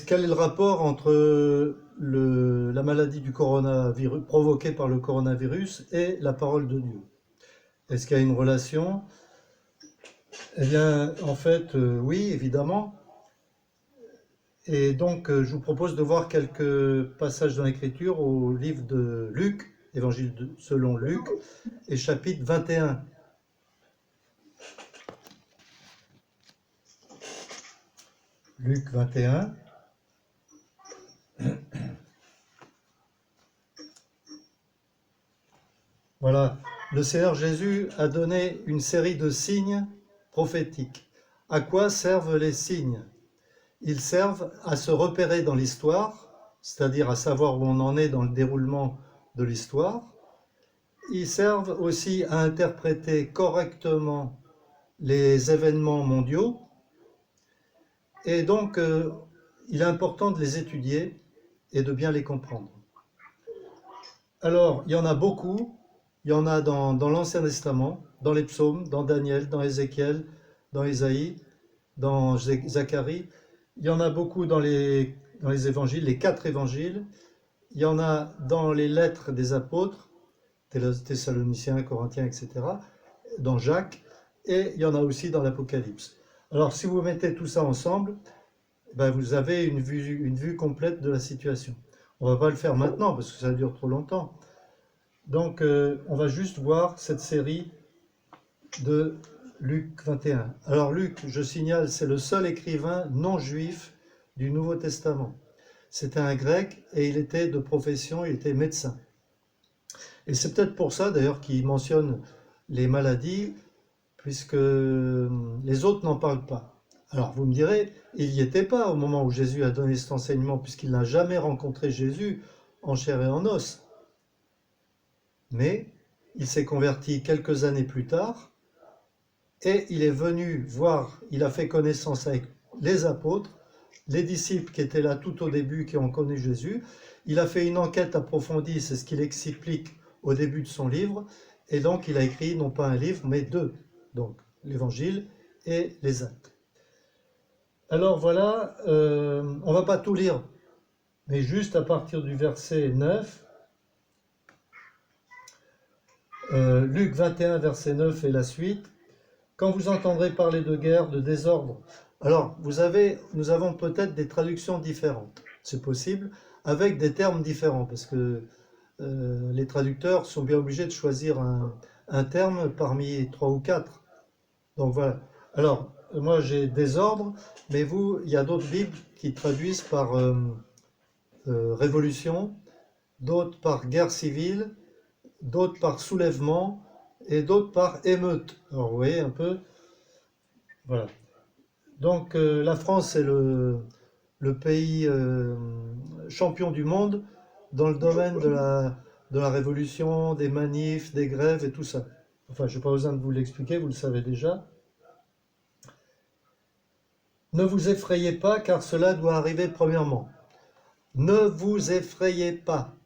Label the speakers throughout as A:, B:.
A: Quel est le rapport entre la maladie du coronavirus, provoquée par le coronavirus et la parole de Dieu? Est-ce qu'il y a une relation? Eh bien, en fait, oui, évidemment. Et donc, je vous propose de voir quelques passages dans l'Écriture au livre de Luc, selon Luc, et chapitre 21. Luc 21. Voilà. Le Seigneur Jésus a donné une série de signes prophétiques. À quoi servent les signes? Ils servent à se repérer dans l'histoire, c'est-à-dire à savoir où on en est dans le déroulement de l'histoire. Ils servent aussi à interpréter correctement les événements mondiaux. Et donc, il est important de les étudier et de bien les comprendre. Alors, il y en a beaucoup. Il y en a dans l'Ancien Testament, dans les psaumes, dans Daniel, dans Ézéchiel, dans Ésaïe, dans Zacharie. Il y en a beaucoup dans les évangiles, les 4 évangiles. Il y en a dans les lettres des apôtres, Thessaloniciens, Corinthiens, etc., dans Jacques, et il y en a aussi dans l'Apocalypse. Alors, si vous mettez tout ça ensemble, ben, vous avez une vue complète de la situation. On ne va pas le faire maintenant parce que ça dure trop longtemps. Donc, on va juste voir cette série de Luc 21. Alors, Luc, je signale, c'est le seul écrivain non juif du Nouveau Testament. C'était un grec et il était de profession, il était médecin. Et c'est peut-être pour ça d'ailleurs qu'il mentionne les maladies, puisque les autres n'en parlent pas. Alors vous me direz, il n'y était pas au moment où Jésus a donné cet enseignement, puisqu'il n'a jamais rencontré Jésus en chair et en os. Mais il s'est converti quelques années plus tard, et il est venu voir, il a fait connaissance avec les apôtres, les disciples qui étaient là tout au début, qui ont connu Jésus. Il a fait une enquête approfondie, c'est ce qu'il explique au début de son livre, et donc il a écrit non pas un livre, mais 2, donc l'Évangile et les Actes. Alors voilà, on ne va pas tout lire, mais juste à partir du verset 9, Luc 21, verset 9 et la suite. Quand vous entendrez parler de guerre, de désordre, alors nous avons peut-être des traductions différentes, c'est possible, avec des termes différents, parce que les traducteurs sont bien obligés de choisir un terme parmi 3 ou 4. Donc voilà. Alors, moi j'ai désordre, mais vous, il y a d'autres Bibles qui traduisent par révolution, d'autres par guerre civile, d'autres par soulèvement, et d'autres par émeute. Alors vous voyez un peu, voilà. Donc la France est le pays champion du monde dans le domaine de la révolution, des manifs, des grèves et tout ça. Enfin, je n'ai pas besoin de vous l'expliquer, vous le savez déjà. Ne vous effrayez pas, car cela doit arriver premièrement. Ne vous effrayez pas.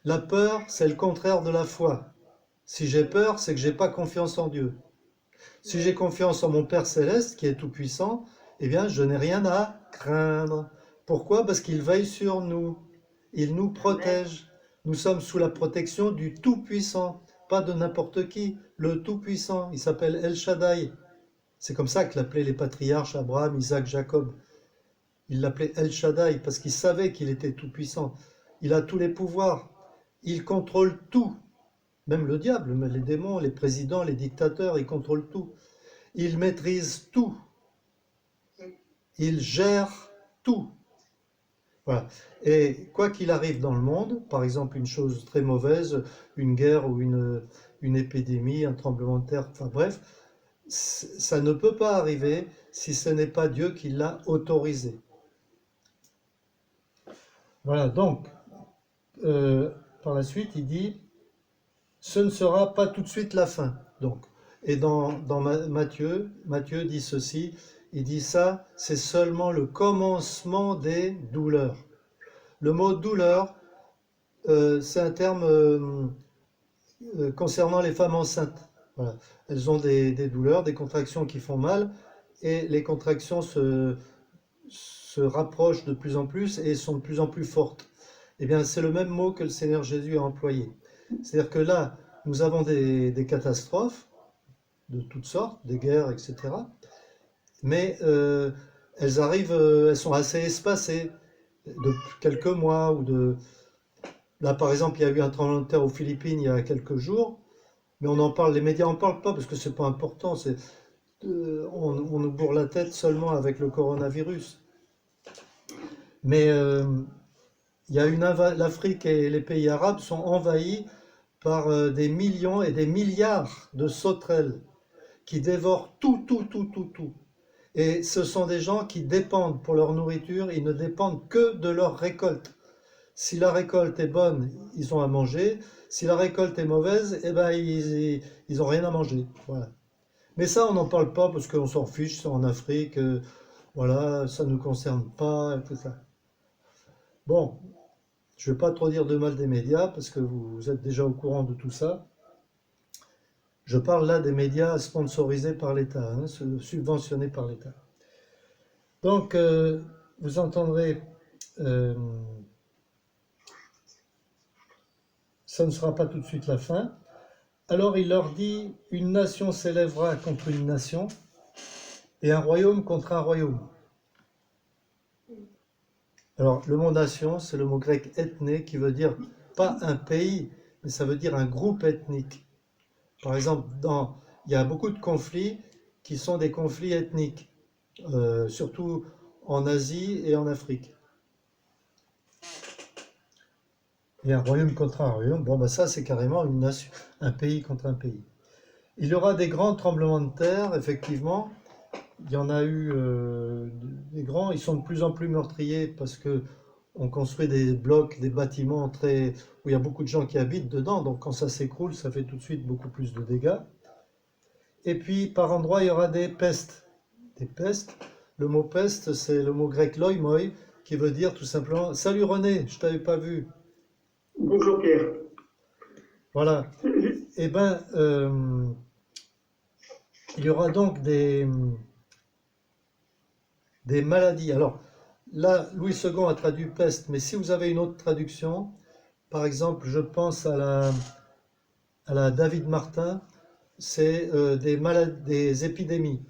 A: La peur, c'est le contraire de la foi. Si j'ai peur, c'est que j'ai pas confiance en Dieu. Si j'ai confiance en mon Père Céleste, qui est tout-puissant, eh bien, je n'ai rien à craindre. Pourquoi? Parce qu'il veille sur nous. Il nous protège. Nous sommes sous la protection du Tout-Puissant, pas de n'importe qui. Le Tout-Puissant, il s'appelle El Shaddai. C'est comme ça que l'appelaient les patriarches Abraham, Isaac, Jacob. Il l'appelait El Shaddai parce qu'il savait qu'il était Tout-Puissant. Il a tous les pouvoirs. Il contrôle tout. Même le diable, les démons, les présidents, les dictateurs, il contrôle tout. Il maîtrise tout. Il gère tout. Voilà. Et quoi qu'il arrive dans le monde, par exemple une chose très mauvaise, une guerre ou une épidémie, un tremblement de terre, enfin bref, ça ne peut pas arriver si ce n'est pas Dieu qui l'a autorisé. Voilà, donc, par la suite, il dit, ce ne sera pas tout de suite la fin. Donc, et dans Matthieu dit ceci, il dit ça, c'est seulement le commencement des douleurs. Le mot douleur, c'est un terme concernant les femmes enceintes. Voilà. Elles ont des douleurs, des contractions qui font mal, et les contractions se se rapprochent de plus en plus et sont de plus en plus fortes. Eh bien, c'est le même mot que le Seigneur Jésus a employé. C'est-à-dire que là, nous avons des catastrophes de toutes sortes, des guerres, etc. Mais elles arrivent, elles sont assez espacées, de quelques mois ou de... Là, par exemple, il y a eu un tremblement de terre aux Philippines il y a quelques jours, mais on en parle, les médias n'en parlent pas parce que c'est pas important. On nous bourre la tête seulement avec le coronavirus. Mais il y a l'Afrique et les pays arabes sont envahis par des millions et des milliards de sauterelles qui dévorent tout, tout, tout, tout, tout. Et ce sont des gens qui dépendent pour leur nourriture, ils ne dépendent que de leur récolte. Si la récolte est bonne, ils ont à manger. Si la récolte est mauvaise, eh ben, ils n'ont rien à manger. Voilà. Mais ça, on n'en parle pas parce qu'on s'en fiche, c'est en Afrique, voilà, ça ne nous concerne pas, et tout ça. Bon, je ne vais pas trop dire de mal des médias parce que vous êtes déjà au courant de tout ça. Je parle là des médias sponsorisés par l'État, hein, subventionnés par l'État. Donc, vous entendrez, ça ne sera pas tout de suite la fin. Alors il leur dit, une nation s'élèvera contre une nation et un royaume contre un royaume. Alors le mot nation, c'est le mot grec ethné qui veut dire pas un pays, mais ça veut dire un groupe ethnique. Par exemple, il y a beaucoup de conflits qui sont des conflits ethniques, surtout en Asie et en Afrique. Et un royaume contre un royaume, bon ben ça c'est carrément une nation, un pays contre un pays. Il y aura des grands tremblements de terre, effectivement. Il y en a eu des grands, ils sont de plus en plus meurtriers parce que on construit des blocs, des bâtiments où il y a beaucoup de gens qui habitent dedans, donc quand ça s'écroule, ça fait tout de suite beaucoup plus de dégâts. Et puis par endroits, il y aura des pestes. Des pestes. Le mot peste, c'est le mot grec loimoi, qui veut dire tout simplement Salut René, je t'avais pas vu.
B: Bonjour Pierre.
A: Voilà. Eh bien, il y aura donc des maladies. Alors, là, Louis II a traduit peste, mais si vous avez une autre traduction, par exemple, je pense à la David Martin, c'est des épidémies.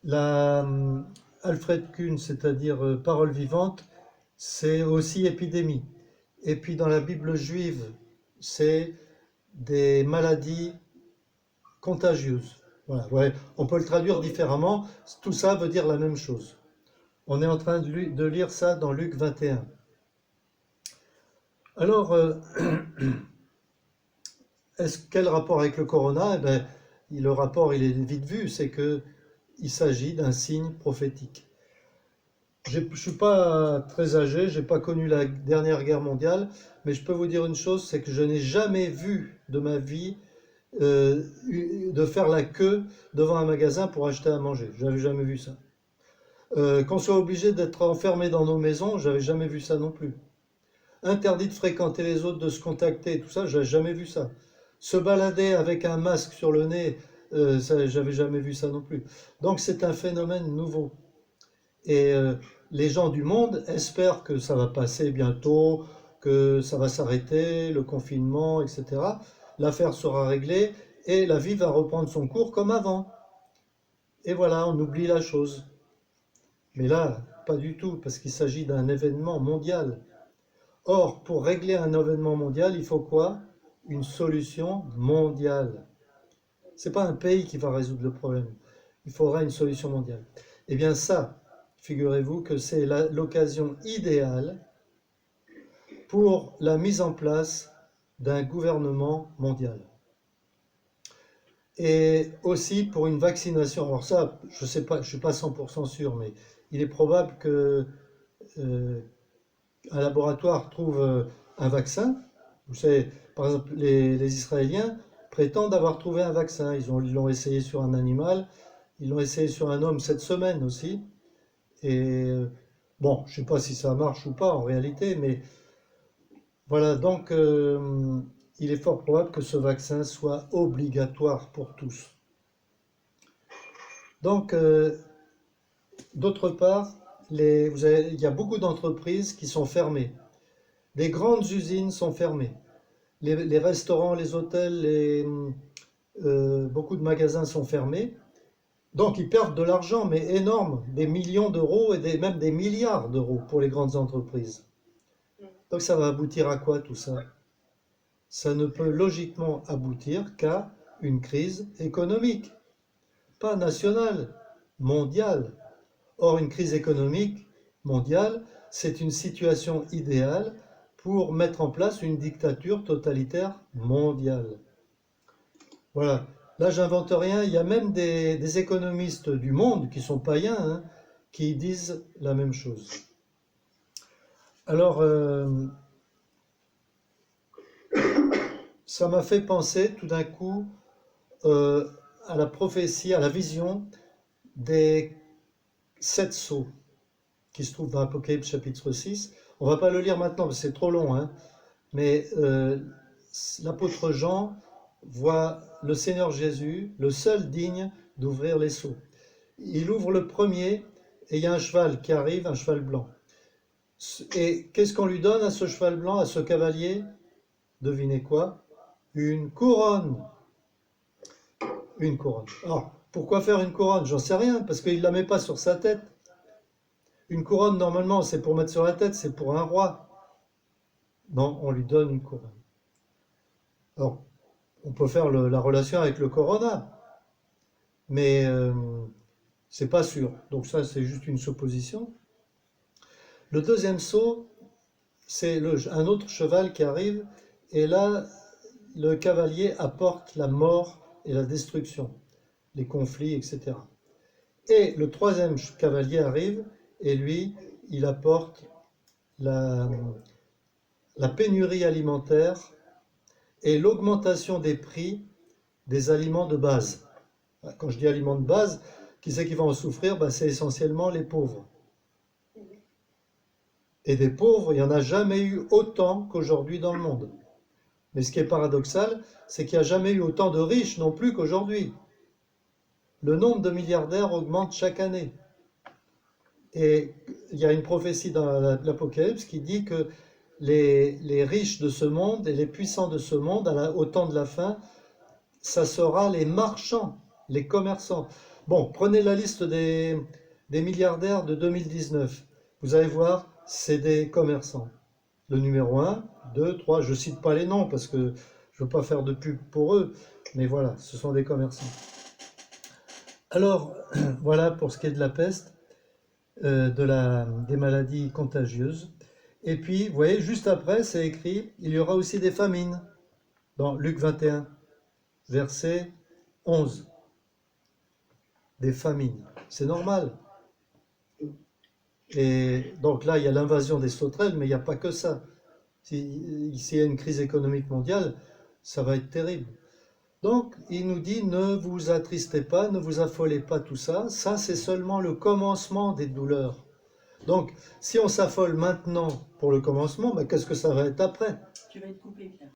A: La Alfred Kuhn, c'est-à-dire Parole vivante, c'est aussi épidémie. Et puis dans la Bible juive, c'est des maladies contagieuses. Voilà, ouais. On peut le traduire différemment, tout ça veut dire la même chose. On est en train de lire ça dans Luc 21. Alors, quel rapport avec le corona? Eh bien, le rapport, il est vite vu, c'est qu'il s'agit d'un signe prophétique. Je ne suis pas très âgé, je n'ai pas connu la dernière guerre mondiale, mais je peux vous dire une chose, c'est que je n'ai jamais vu de ma vie de faire la queue devant un magasin pour acheter à manger. Je n'avais jamais vu ça. Qu'on soit obligé d'être enfermé dans nos maisons, j'avais jamais vu ça non plus. Interdit de fréquenter les autres, de se contacter, tout ça, j'avais jamais vu ça. Se balader avec un masque sur le nez, j'avais jamais vu ça non plus. Donc c'est un phénomène nouveau. Et les gens du monde espèrent que ça va passer bientôt, que ça va s'arrêter, le confinement, etc. L'affaire sera réglée et la vie va reprendre son cours comme avant. Et voilà, on oublie la chose. Mais là, pas du tout, parce qu'il s'agit d'un événement mondial. Or, pour régler un événement mondial, il faut quoi? Une solution mondiale. Ce n'est pas un pays qui va résoudre le problème. Il faudra une solution mondiale. Eh bien ça, figurez-vous que c'est l'occasion idéale pour la mise en place d'un gouvernement mondial. Et aussi pour une vaccination. Alors ça, je sais pas, je suis pas 100% sûr, mais il est probable que un laboratoire trouve un vaccin. Vous savez, par exemple, les Israéliens prétendent avoir trouvé un vaccin. Ils l'ont essayé sur un animal, ils l'ont essayé sur un homme cette semaine aussi. Et bon, je ne sais pas si ça marche ou pas en réalité, mais voilà, donc il est fort probable que ce vaccin soit obligatoire pour tous. Donc, d'autre part, il y a beaucoup d'entreprises qui sont fermées. Les grandes usines sont fermées. Les restaurants, les hôtels, beaucoup de magasins sont fermés. Donc ils perdent de l'argent, mais énorme, des millions d'euros et même des milliards d'euros pour les grandes entreprises. Donc ça va aboutir à quoi tout ça? Ça ne peut logiquement aboutir qu'à une crise économique, pas nationale, mondiale. Or, une crise économique mondiale, c'est une situation idéale pour mettre en place une dictature totalitaire mondiale. Voilà. Là, j'invente rien. Il y a même des économistes du monde qui sont païens, hein, qui disent la même chose. Alors, ça m'a fait penser tout d'un coup à la prophétie, à la vision des 7 sceaux qui se trouvent dans Apocalypse chapitre 6. On ne va pas le lire maintenant parce que c'est trop long, hein, mais l'apôtre Jean voit le Seigneur Jésus, le seul digne d'ouvrir les sceaux. Il ouvre le premier et il y a un cheval qui arrive, un cheval blanc. Et qu'est-ce qu'on lui donne à ce cheval blanc, à ce cavalier? Devinez quoi? Une couronne. Une couronne. Alors, pourquoi faire une couronne? J'en sais rien, parce qu'il ne la met pas sur sa tête. Une couronne, normalement, c'est pour mettre sur la tête, c'est pour un roi. Non, on lui donne une couronne. Alors, on peut faire la relation avec le corona, mais c'est pas sûr. Donc ça, c'est juste une supposition. Le deuxième sceau, c'est un autre cheval qui arrive, et là, le cavalier apporte la mort et la destruction, les conflits, etc. Et le troisième cavalier arrive, et lui, il apporte la pénurie alimentaire et l'augmentation des prix des aliments de base. Quand je dis aliments de base, qui c'est qui va en souffrir? C'est essentiellement les pauvres. Et des pauvres, il n'y en a jamais eu autant qu'aujourd'hui dans le monde. Mais ce qui est paradoxal, c'est qu'il n'y a jamais eu autant de riches non plus qu'aujourd'hui. Le nombre de milliardaires augmente chaque année. Et il y a une prophétie dans l'Apocalypse qui dit que les riches de ce monde et les puissants de ce monde, au temps de la fin, ça sera les marchands, les commerçants. Bon, prenez la liste des milliardaires de 2019. Vous allez voir, c'est des commerçants. Le numéro 1, 2, 3, je ne cite pas les noms parce que je ne veux pas faire de pub pour eux, mais voilà, ce sont des commerçants. Alors, voilà pour ce qui est de la peste, des maladies contagieuses. Et puis, vous voyez, juste après, c'est écrit, il y aura aussi des famines, dans Luc 21, verset 11. Des famines, c'est normal. Et donc là, il y a l'invasion des sauterelles, mais il n'y a pas que ça. S'il y a une crise économique mondiale, ça va être terrible. Donc, il nous dit, ne vous attristez pas, ne vous affolez pas, tout ça. Ça, c'est seulement le commencement des douleurs. Donc, si on s'affole maintenant pour le commencement, qu'est-ce que ça va être après?
C: Tu vas être coupé, Pierre.